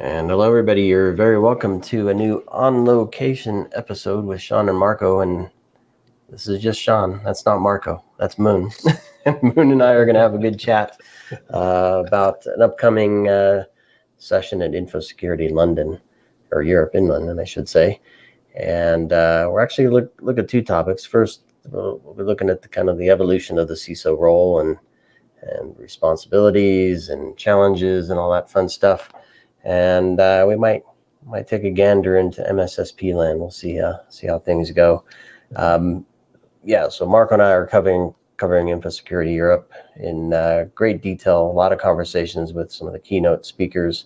And hello, everybody. You're very welcome to a new On Location episode with Sean and Marco. And this is just Sean. That's not Marco. That's Mun. Mun and I are going to have a good chat about an upcoming session at Infosecurity London, or Europe in London, I should say. And we're actually look at two topics. First, we'll be looking at the evolution of the CISO role and responsibilities and challenges and all that fun stuff. And we might take a gander into MSSP land. We'll see how things go. So Marco and I are covering Infosecurity Europe in great detail. A lot of conversations with some of the keynote speakers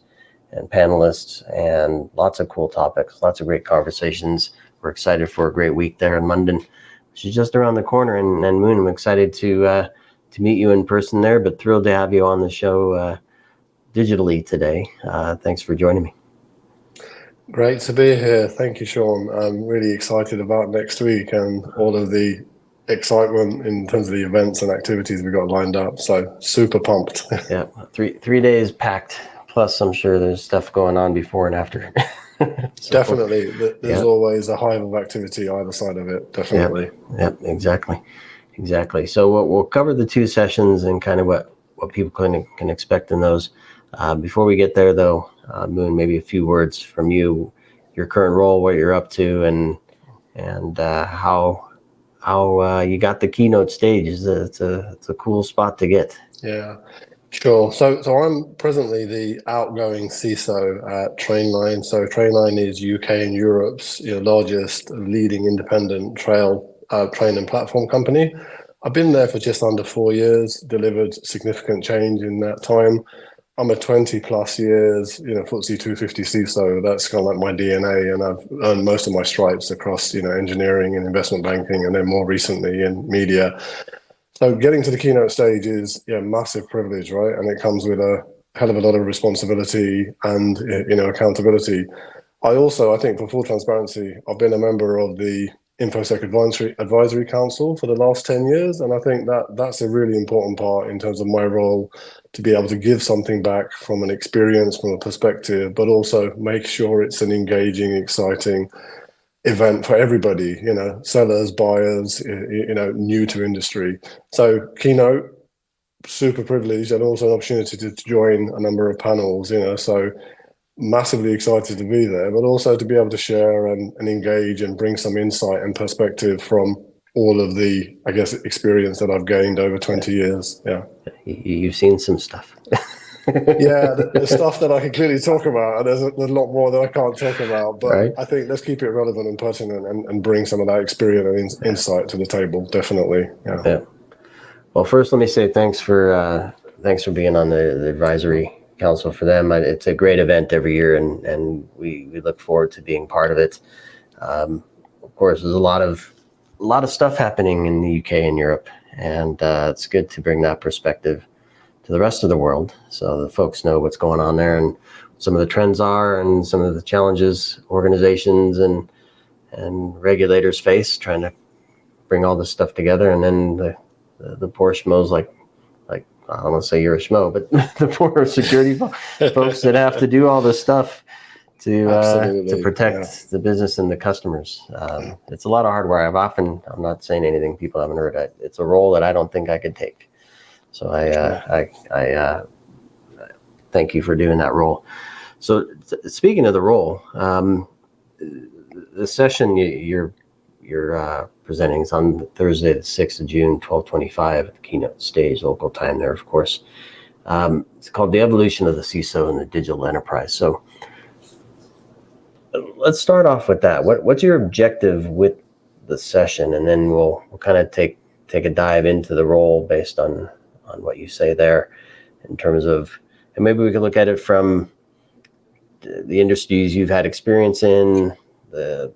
and panelists, and lots of cool topics, lots of great conversations. We're excited for a great week there in London, which is just around the corner. And Mun, I'm excited to meet you in person there, but thrilled to have you on the show digitally today. Thanks for joining me. Great to be here. Thank you, Sean. I'm really excited about next week and all of the excitement in terms of the events and activities we got lined up. So super pumped. Yeah, three days packed. Plus, I'm sure there's stuff going on before and after. Definitely. There's always a hive of activity either side of it. Definitely. Yep, exactly. So we'll cover the two sessions and kind of what people can expect in those. Before we get there, though, Mun, maybe a few words from you, your current role, what you're up to, and how you got the keynote stage. It's a cool spot to get. Yeah, sure. So I'm presently the outgoing CISO at Trainline. So Trainline is UK and Europe's largest leading independent train and platform company. I've been there for just under 4 years, delivered significant change in that time. I'm a 20 plus years, FTSE 250 CISO. That's kind of like my DNA, and I've earned most of my stripes across, engineering and investment banking, and then more recently in media. So getting to the keynote stage is massive privilege, right? And it comes with a hell of a lot of responsibility and accountability. I think for full transparency, I've been a member of the InfoSec Advisory Council for the last 10 years. And I think that's a really important part in terms of my role, to be able to give something back from an experience, from a perspective, but also make sure it's an engaging, exciting event for everybody, sellers, buyers, new to industry. So keynote, super privileged, and also an opportunity to join a number of panels, so massively excited to be there, but also to be able to share and engage and bring some insight and perspective from all of the, I guess, experience that I've gained over 20 years. Yeah. You've seen some stuff. Yeah, the stuff that I can clearly talk about, and there's a lot more that I can't talk about, but right. I think let's keep it relevant and pertinent and bring some of that experience and insight to the table. Definitely. Yeah. Well, first, let me say thanks for being on the advisory council for them. It's a great event every year, and we look forward to being part of it. Of course, there's a lot of stuff happening in the UK and Europe, and it's good to bring that perspective to the rest of the world, so the folks know what's going on there and some of the trends are, and some of the challenges organizations and regulators face trying to bring all this stuff together. And then the poor schmoes, like I don't want to say you're a schmo, but the poor security folks that have to do all this stuff to protect the business and the customers. It's a lot of hard work. I'm not saying anything people haven't heard. It's a role that I don't think I could take. So I thank you for doing that role. So speaking of the role, the session you're presenting is on Thursday, the 6th of June, 12:25 at the keynote stage, local time there, of course. It's called The Evolution of the CISO in the Digital Enterprise. So let's start off with that. What's your objective with the session? And then we'll kind of take a dive into the role based on what you say there, in terms of, and maybe we could look at it from the industries you've had experience in, the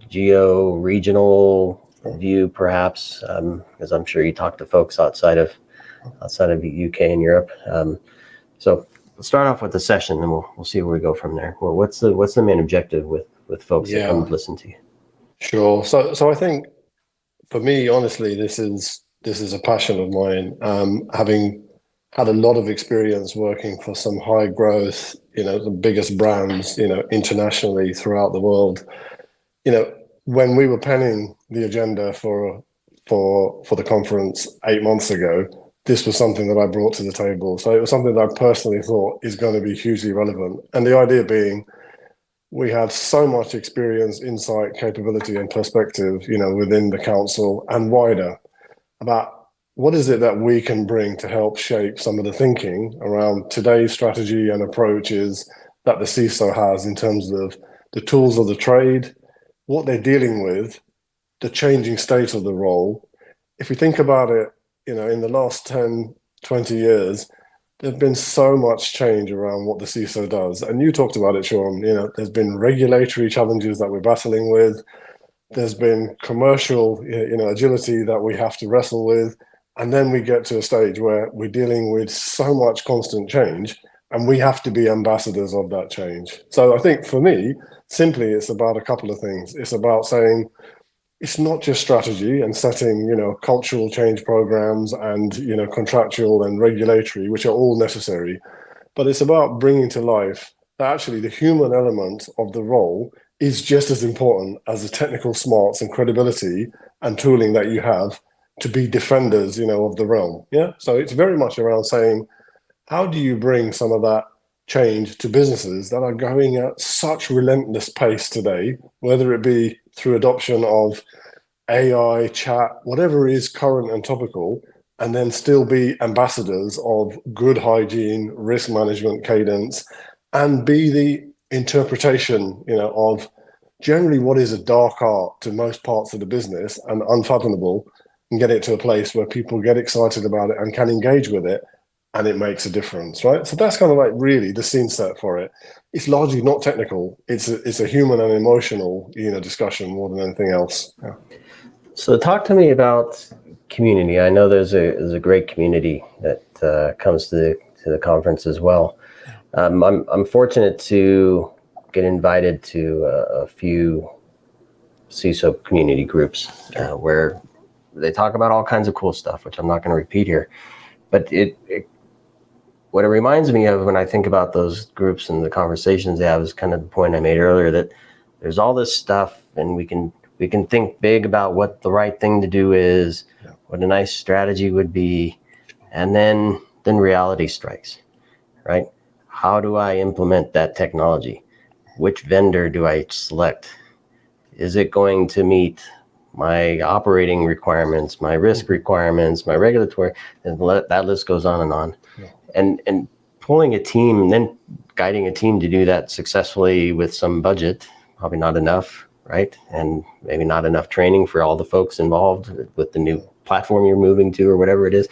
geo-regional view, perhaps, because I'm sure you talk to folks outside of the UK and Europe. So let's start off with the session, and we'll see where we go from there. Well, what's the main objective with folks that come listen to you? Sure. So I think for me, honestly, this is a passion of mine. Having had a lot of experience working for some high growth the biggest brands, internationally throughout the world. When we were penning the agenda for the conference 8 months ago, this was something that I brought to the table. So it was something that I personally thought is going to be hugely relevant. And the idea being, we had so much experience, insight, capability, and perspective, within the council and wider about what is it that we can bring to help shape some of the thinking around today's strategy and approaches that the CISO has in terms of the tools of the trade, what they're dealing with, the changing state of the role. If we think about it, in the last 10, 20 years, there's been so much change around what the CISO does. And you talked about it, Sean. There's been regulatory challenges that we're battling with. There's been commercial, agility that we have to wrestle with. And then we get to a stage where we're dealing with so much constant change, and we have to be ambassadors of that change. So I think for me, simply, it's about a couple of things. It's about saying, it's not just strategy and setting, cultural change programs and, contractual and regulatory, which are all necessary, but it's about bringing to life that actually the human element of the role is just as important as the technical smarts and credibility and tooling that you have to be defenders, of the realm. Yeah. So it's very much around saying, how do you bring some of that change to businesses that are going at such relentless pace today, whether it be through adoption of AI, chat, whatever is current and topical, and then still be ambassadors of good hygiene, risk management cadence, and be the interpretation, of generally what is a dark art to most parts of the business and unfathomable, and get it to a place where people get excited about it and can engage with it, and it makes a difference, right? So that's kind of like really the scene set for it. It's largely not technical. It's a human and emotional, discussion more than anything else. Yeah. So talk to me about community. I know there's a great community that comes to the conference as well. I'm fortunate to get invited to a few CISO community groups where they talk about all kinds of cool stuff, which I'm not going to repeat here. But what it reminds me of when I think about those groups and the conversations they have is kind of the point I made earlier, that there's all this stuff, and we can think big about what the right thing to do is, what a nice strategy would be, and then reality strikes, right? How do I implement that technology? Which vendor do I select? Is it going to meet my operating requirements, my risk requirements, my regulatory, and that list goes on and on. Yeah. And pulling a team and then guiding a team to do that successfully with some budget, probably not enough, right? And maybe not enough training for all the folks involved with the new platform you're moving to or whatever it is.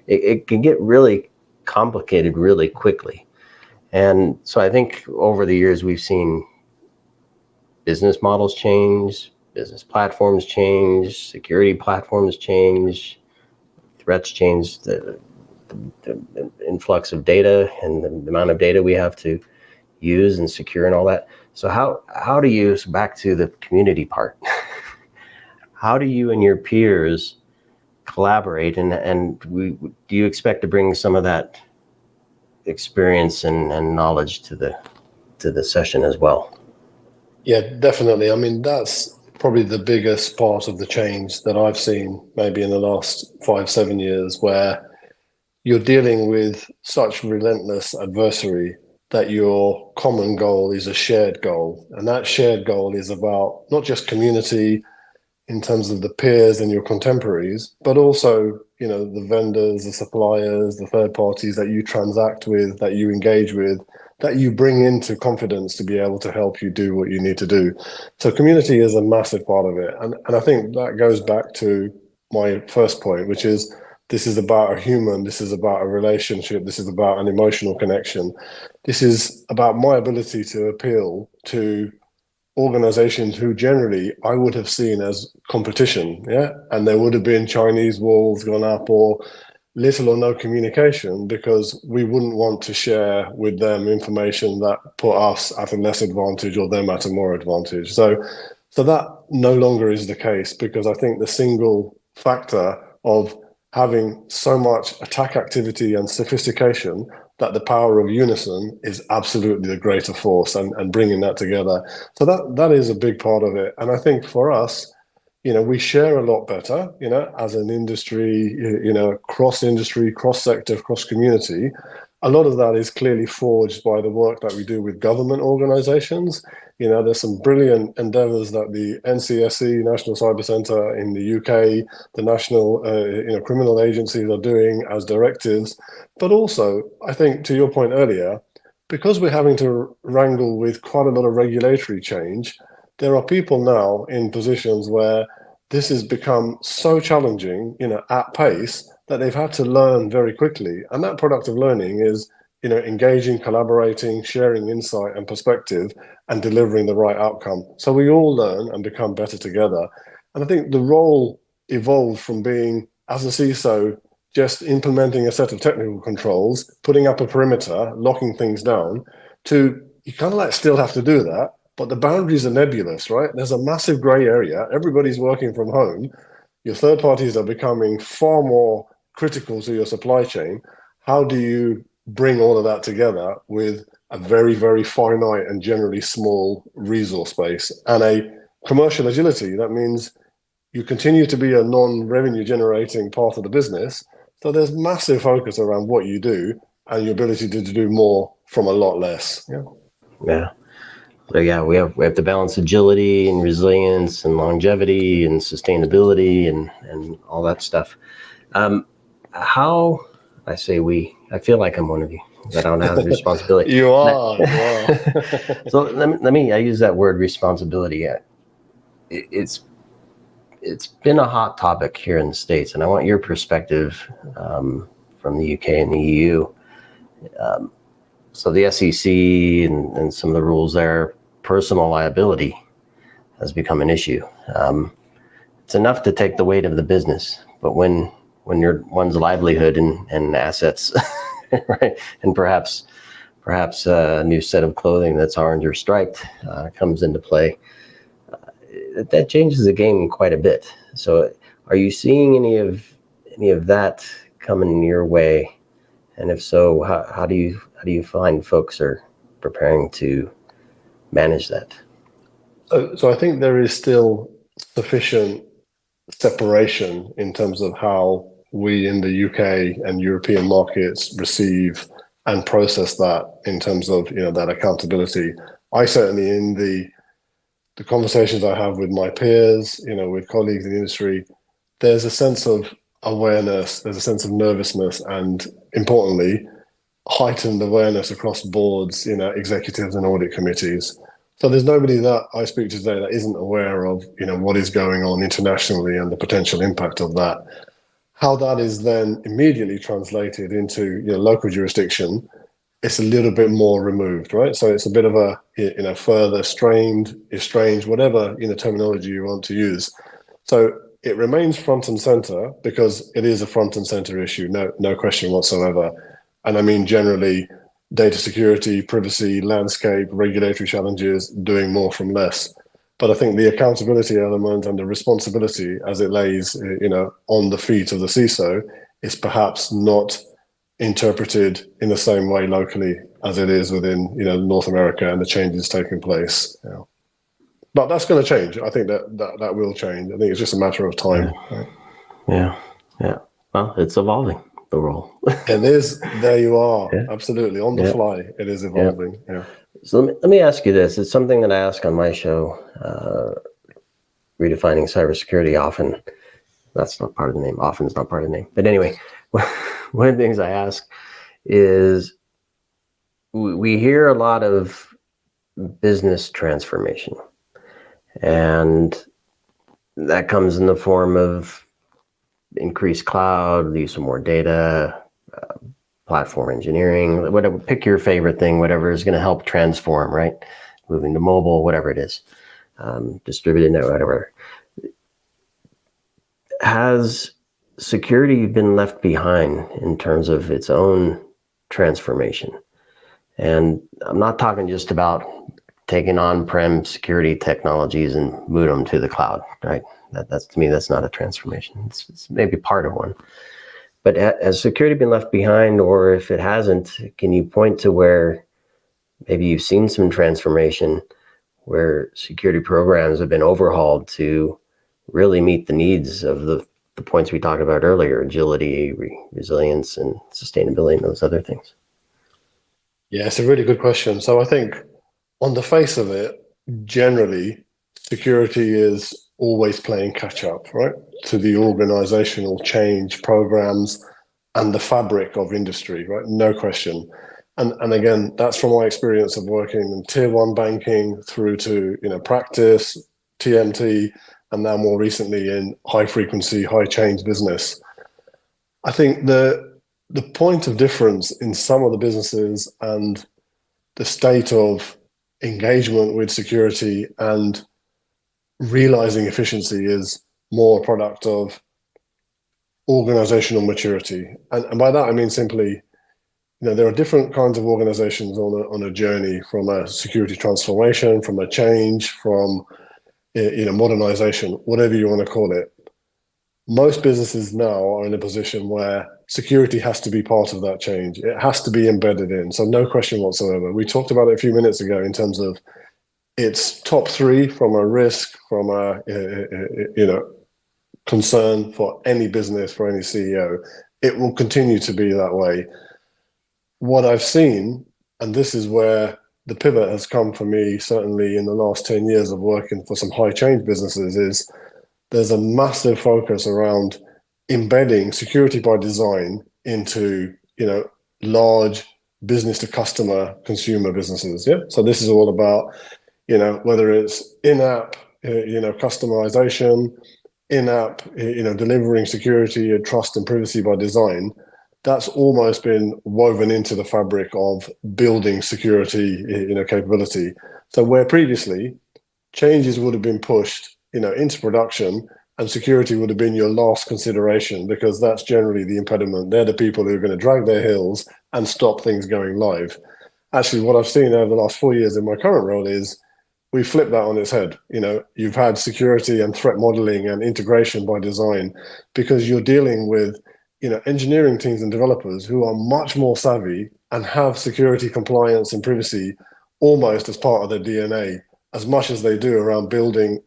It can get really complicated really quickly. And so I think over the years we've seen business models change, business platforms change, security platforms change, threats change, the influx of data and the amount of data we have to use and secure and all that. So how do you, so back to the community part, how do you and your peers collaborate, and do you expect to bring some of that experience and knowledge to the session as well? Yeah, definitely. I mean, that's probably the biggest part of the change that I've seen maybe in the last 5-7 years, where you're dealing with such relentless adversary that your common goal is a shared goal. And that shared goal is about not just community in terms of the peers and your contemporaries, but also, the vendors, the suppliers, the third parties that you transact with, that you engage with, that you bring into confidence to be able to help you do what you need to do. So community is a massive part of it. And I think that goes back to my first point, which is this is about a human, this is about a relationship, this is about an emotional connection. This is about my ability to appeal to organizations who generally I would have seen as competition, yeah? And there would have been Chinese walls gone up or little or no communication, because we wouldn't want to share with them information that put us at a less advantage or them at a more advantage. So that no longer is the case, because I think the single factor of having so much attack activity and sophistication that the power of unison is absolutely the greater force, and bringing that together. So that is a big part of it. And I think for us, we share a lot better, as an industry, cross industry, cross sector, cross community. A lot of that is clearly forged by the work that we do with government organizations. There's some brilliant endeavors that the NCSC, National Cyber Centre in the UK, the national, criminal agencies are doing as directives. But also, I think to your point earlier, because we're having to wrangle with quite a lot of regulatory change, there are people now in positions where this has become so challenging, at pace, that they've had to learn very quickly. And that product of learning is, engaging, collaborating, sharing insight and perspective, and delivering the right outcome. So we all learn and become better together. And I think the role evolved from being, as a CISO, just implementing a set of technical controls, putting up a perimeter, locking things down, to you kind of still have to do that, but the boundaries are nebulous, right? There's a massive gray area. Everybody's working from home. Your third parties are becoming far more critical to your supply chain. How do you bring all of that together with a very, very finite and generally small resource base and a commercial agility? That means you continue to be a non-revenue generating part of the business. So there's massive focus around what you do and your ability to do more from a lot less. Yeah. So yeah, we have to balance agility and resilience and longevity and sustainability and all that stuff. How I say we, I feel like I'm one of you. I don't have the responsibility. You are. So let me. I use that word responsibility. It's been a hot topic here in the States, and I want your perspective from the UK and the EU. So the SEC and some of the rules there, personal liability has become an issue. It's enough to take the weight of the business, but when one's livelihood and assets, right, and perhaps a new set of clothing that's orange or striped comes into play, that changes the game quite a bit. So, are you seeing any of that coming your way? And if so, how do you find folks are preparing to manage that? So I think there is still sufficient separation in terms of how we in the UK and European markets receive and process that in terms of that accountability. I certainly, in the conversations I have with my peers, with colleagues in the industry, there's a sense of awareness, there's a sense of nervousness, and importantly, heightened awareness across boards, executives and audit committees. So there's nobody that I speak to today that isn't aware of, what is going on internationally and the potential impact of that. How that is then immediately translated into local jurisdiction, it's a little bit more removed, right? So it's a bit of a further strained, estranged, whatever terminology you want to use. So it remains front and center because it is a front and center issue, no question whatsoever. And I mean generally, data security, privacy, landscape, regulatory challenges, doing more from less. But I think the accountability element and the responsibility as it lays, on the feet of the CISO is perhaps not interpreted in the same way locally as it is within, North America and the changes taking place. But that's going to change. I think that will change. I think it's just a matter of time. Yeah. Well, it's evolving, the role. It is. There you are. Yeah. Absolutely. On the fly, it is evolving. Yeah. So let me ask you this. It's something that I ask on my show, Redefining Cybersecurity. Often, that's not part of the name. Often is not part of the name. But anyway, one of the things I ask is we hear a lot of business transformation. And that comes in the form of increased cloud, the use of more data, platform engineering, whatever, pick your favorite thing, whatever is going to help transform, right? Moving to mobile, whatever it is, distributed network, whatever. Has security been left behind in terms of its own transformation? And I'm not talking just about taking on-prem security technologies and move them to the cloud, right? That's to me, that's not a transformation. It's maybe part of one. But has security been left behind, or if it hasn't, can you point to where maybe you've seen some transformation where security programs have been overhauled to really meet the needs of the points we talked about earlier, agility, resilience, and sustainability, and those other things? Yeah, it's a really good question. So I think on the face of it, generally, security is always playing catch up, right, to the organizational change programs and the fabric of industry, right? No question. And again, that's from my experience of working in tier one banking through to, practice, TMT, and now more recently in high frequency, high change business. I think the point of difference in some of the businesses and the state of engagement with security and realizing efficiency is more a product of organizational maturity. And by that, I mean simply, there are different kinds of organizations on a journey, from a security transformation, from a change, from modernization, whatever you want to call it. Most businesses now are in a position where security has to be part of that change. It has to be embedded in. So no question whatsoever. We talked about it a few minutes ago in terms of it's top three from a risk, from a concern for any business, for any CEO. It will continue to be that way. What I've seen, and this is where the pivot has come for me, certainly in the last 10 years of working for some high change businesses, is there's a massive focus around embedding security by design into, large business to customer consumer businesses. Yeah. So this is all about, whether it's in-app, customization, in-app, delivering security and trust and privacy by design. That's almost been woven into the fabric of building security, capability. So where previously changes would have been pushed, into production, and security would have been your last consideration, because that's generally the impediment. They're the people who are going to drag their heels and stop things going live. Actually, what I've seen over the last 4 years in my current role is we flip that on its head. You've had security and threat modeling and integration by design, because you're dealing with engineering teams and developers who are much more savvy and have security, compliance, and privacy almost as part of their DNA, as much as they do around building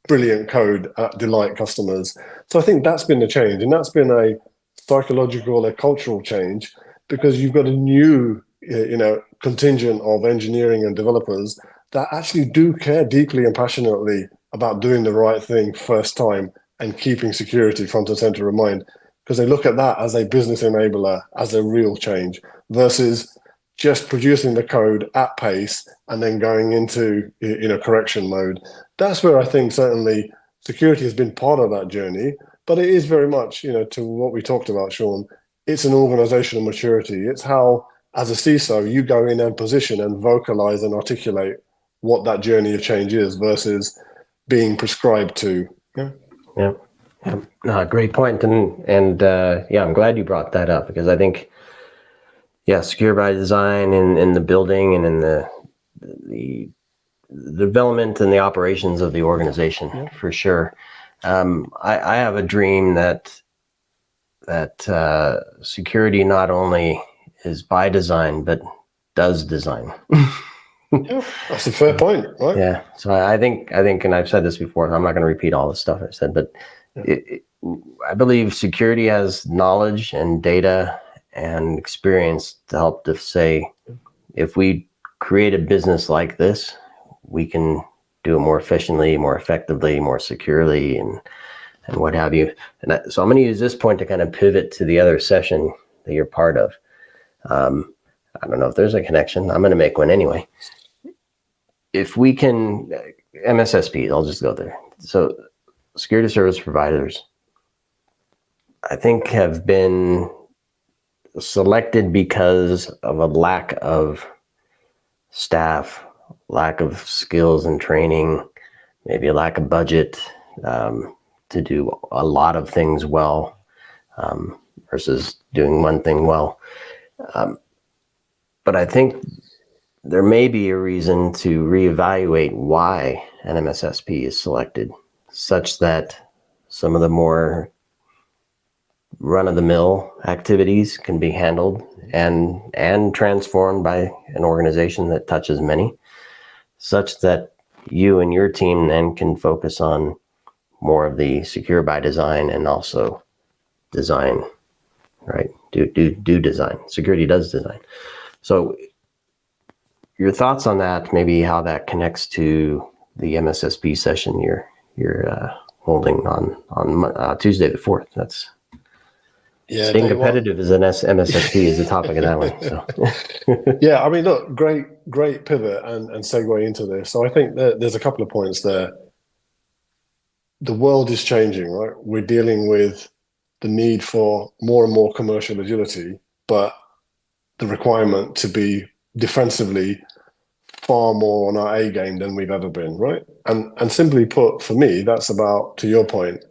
brilliant code that delight customers. So I think that's been the change, and that's been a psychological, a cultural change, because you've got a new, contingent of engineering and developers that actually do care deeply and passionately about doing the right thing first time and keeping security front and center of mind, because they look at that as a business enabler, as a real change, versus just producing the code at pace and then going into correction mode. That's where I think certainly security has been part of that journey, but it is very much, to what we talked about, Sean, it's an organizational maturity. It's how, as a CISO, you go in and position and vocalize and articulate what that journey of change is versus being prescribed to. Yeah. No, great point. And I'm glad you brought that up, because I think, secure by design in the building and in the development and the operations of the organization, for sure. I have a dream that security not only is by design, but does design. Yeah, that's a fair point, right? Yeah. So I think, and I've said this before, so I'm not going to repeat all the stuff I've said, but I believe security has knowledge and data and experience to help to say, if we create a business like this, we can do it more efficiently, more effectively, more securely, and what have you. And so I'm going to use this point to kind of pivot to the other session that you're part of. I don't know if there's a connection. I'm going to make one anyway. If we can, MSSPs, I'll just go there. So security service providers, I think, have been selected because of a lack of staff, lack of skills and training, maybe a lack of budget to do a lot of things well, versus doing one thing well. But I think there may be a reason to reevaluate why an MSSP is selected, such that some of the more run-of-the-mill activities can be handled and transformed by an organization that touches many, such that you and your team then can focus on more of the secure by design and also design, right? Do design. Security does design. So your thoughts on that, maybe how that connects to the MSSP session you're holding on Tuesday the 4th. That's staying competitive as an MSSP is the topic of that one. So yeah, I mean, look, great pivot and segue into this. So I think there's a couple of points there. The world is changing, right? We're dealing with the need for more and more commercial agility, but the requirement to be defensively far more on our A game than we've ever been, right? And simply put, for me, that's about, to your point,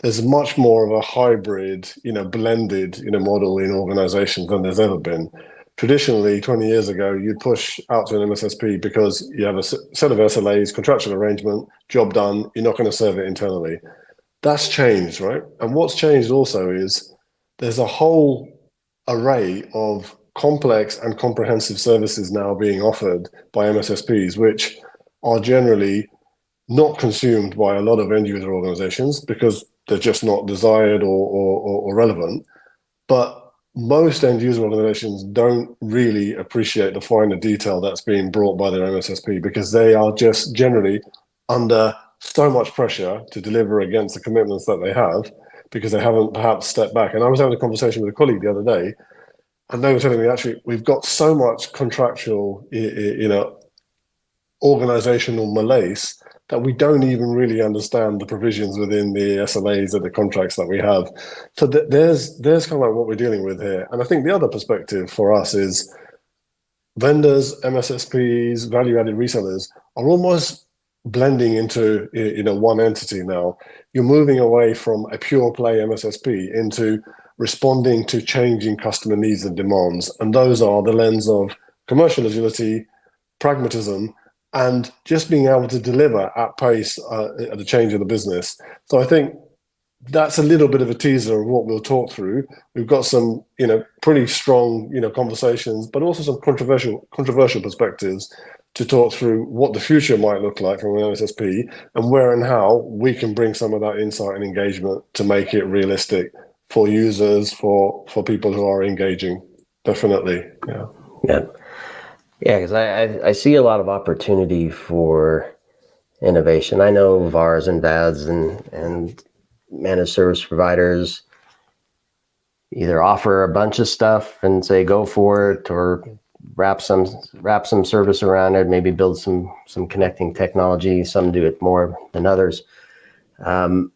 there's much more of a hybrid, blended, model in organizations than there's ever been. Traditionally, 20 years ago, you'd push out to an MSSP because you have a set of SLAs, contractual arrangement, job done, you're not going to serve it internally. That's changed, right? And what's changed also is there's a whole array of complex and comprehensive services now being offered by MSSPs, which are generally not consumed by a lot of end user organizations because they're just not desired or relevant. But most end user organizations don't really appreciate the finer detail that's being brought by their MSSP because they are just generally under so much pressure to deliver against the commitments that they have because they haven't perhaps stepped back. And I was having a conversation with a colleague the other day, and they were telling me, actually, we've got so much contractual, organizational malaise that we don't even really understand the provisions within the SLAs and the contracts that we have. So there's kind of like what we're dealing with here. And I think the other perspective for us is vendors, MSSPs, value-added resellers are almost blending into one entity now. You're moving away from a pure play MSSP into responding to changing customer needs and demands. And those are the lens of commercial agility, pragmatism, and just being able to deliver at pace at the change of the business. So I think that's a little bit of a teaser of what we'll talk through. We've got some, pretty strong, conversations, but also some controversial perspectives to talk through what the future might look like from an MSSP and where and how we can bring some of that insight and engagement to make it realistic for users, for people who are engaging. Definitely. Yeah. Yeah. Yeah, because I see a lot of opportunity for innovation. I know VARs and VADs and managed service providers either offer a bunch of stuff and say go for it, or wrap some service around it, maybe build some connecting technology. Some do it more than others. But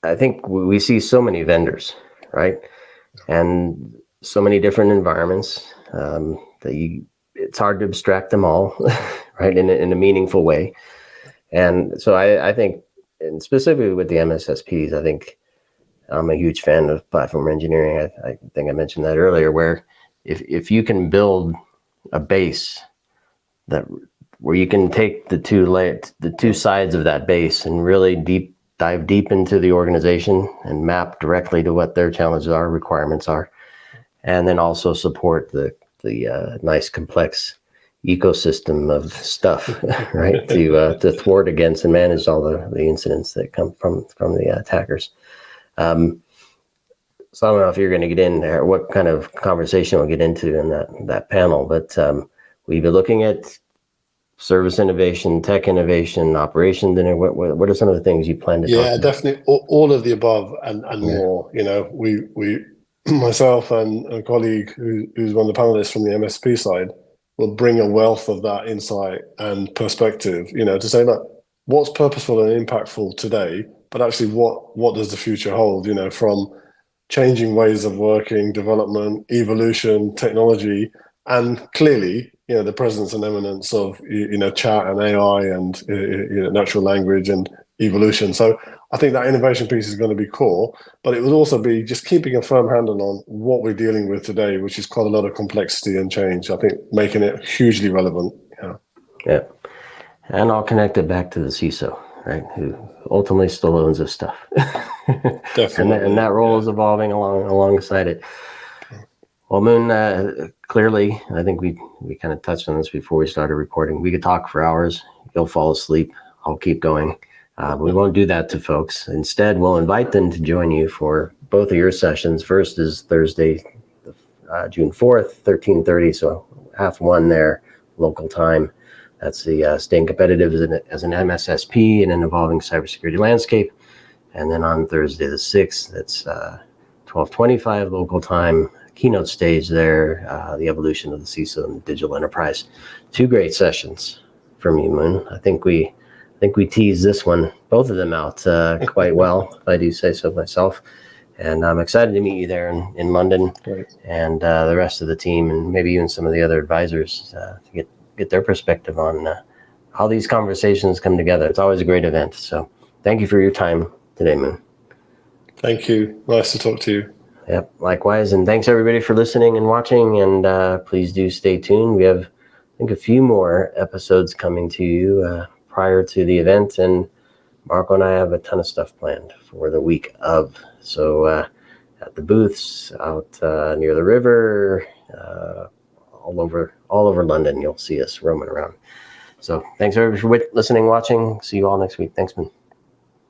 I think we see so many vendors, right? And so many different environments that it's hard to abstract them all, right, in a meaningful way. And so I think, and specifically with the MSSPs, I think I'm a huge fan of platform engineering. I think I mentioned that earlier, where if you can build a base where you can take the two sides of that base and really dive deep into the organization and map directly to what their challenges are, requirements are, and then also support the nice complex ecosystem of stuff, right, to thwart against and manage all the incidents that come from the attackers. So I don't know if you're going to get in there, what kind of conversation we'll get into in that panel, but we'll be looking at service innovation, tech innovation, operations, and what are some of the things you plan to talk about? Yeah, definitely all of the above and more. We myself and a colleague who's one of the panelists from the MSP side will bring a wealth of that insight and perspective, to say, look, what's purposeful and impactful today, but actually what does the future hold, from changing ways of working, development, evolution, technology, and clearly, the presence and eminence of, chat and AI and, natural language and evolution. So I think that innovation piece is going to be core, but it will also be just keeping a firm handle on what we're dealing with today, which is quite a lot of complexity and change. I think making it hugely relevant. Yeah. And I'll connect it back to the CISO, right? Who ultimately still owns this stuff. Definitely. and that role is evolving alongside it. Well, Mun, clearly, I think we kind of touched on this before we started recording. We could talk for hours. You'll fall asleep. I'll keep going. We won't do that to folks. Instead, we'll invite them to join you for both of your sessions. First is Thursday, June 4th, 13:30, so 12:30 there, local time. That's the staying competitive as an MSSP in an evolving cybersecurity landscape. And then on Thursday the 6th, that's 12:25 local time, keynote stage there, the evolution of the CISO and the digital enterprise. 2 great sessions from you, Mun. I think we teased this one, both of them out quite well, if I do say so myself. And I'm excited to meet you there in London. Great. And the rest of the team, and maybe even some of the other advisors to get their perspective on how these conversations come together. It's always a great event. So thank you for your time today, Mun. Thank you. Nice to talk to you. Yep, likewise. And thanks everybody for listening and watching. And please do stay tuned. We have, I think, a few more episodes coming to you prior to the event. And Marco and I have a ton of stuff planned for the week of. So at the booths, out near the river, all over London, you'll see us roaming around. So thanks everybody for listening, watching. See you all next week. Thanks, man.